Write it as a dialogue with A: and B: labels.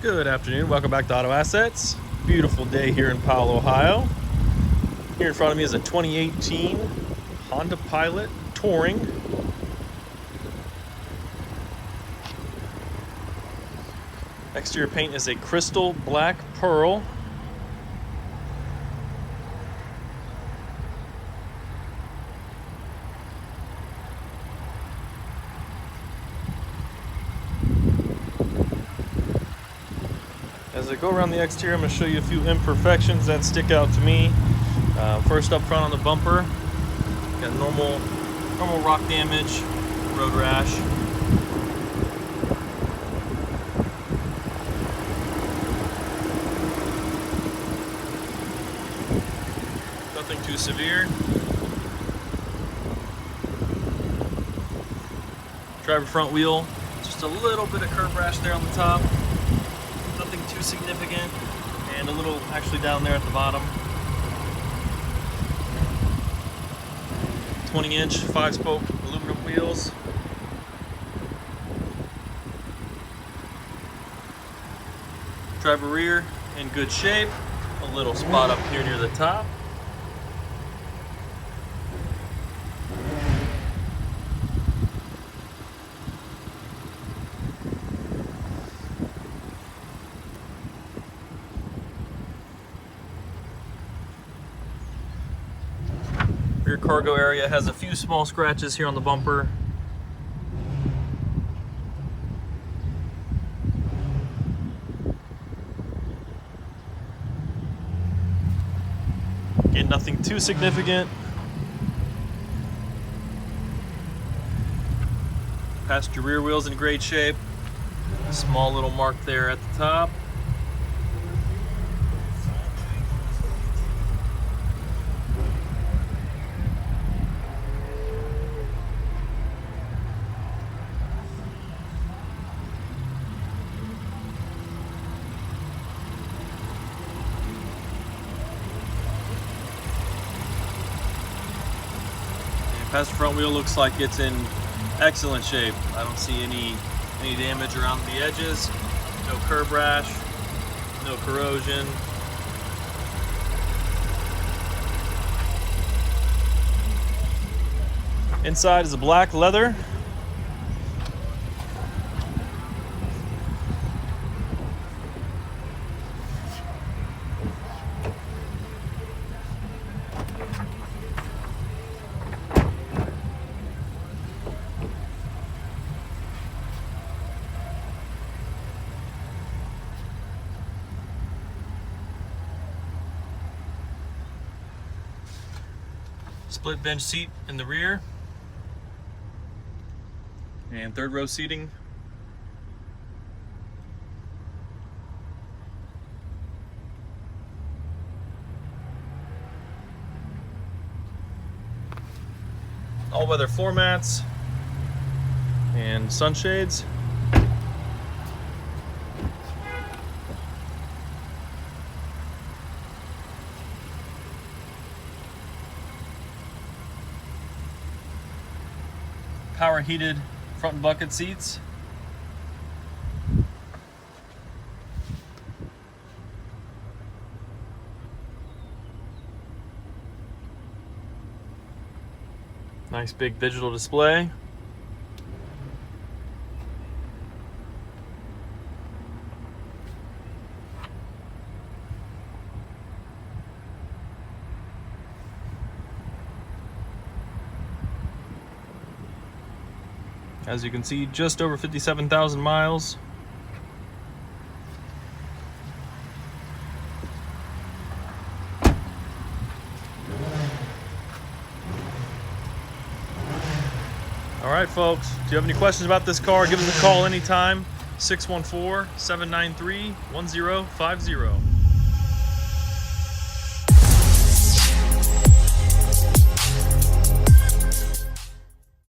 A: Good afternoon, welcome back to Auto Assets. Beautiful day here in Powell, Ohio. Here in front of me is a 2018 Honda Pilot Touring. Exterior paint is a crystal black pearl. As I go around the exterior, I'm going to show you a few imperfections that stick out to me. First up front on the bumper, got normal rock damage, road rash. Nothing too severe. Driver front wheel, just a little bit of curb rash there on the top. Nothing too significant, and a little actually down there at the bottom. 20-inch 5-spoke aluminum wheels. Driver rear in good shape. A little spot up here near the top. Rear cargo area has a few small scratches here on the bumper. Again, nothing too significant. Passenger rear wheel's in great shape. A small little mark there at the top. Passenger front wheel looks like it's in excellent shape. I don't see any damage around the edges. No curb rash, no corrosion. Inside is a black leather. Split bench seat in the rear, and third row seating. All weather floor mats and sunshades. Power heated front bucket seats. Nice big digital display. As you can see, just over 57,000 miles. All right, folks, if you have any questions about this car, give us a call anytime, 614-793-1050.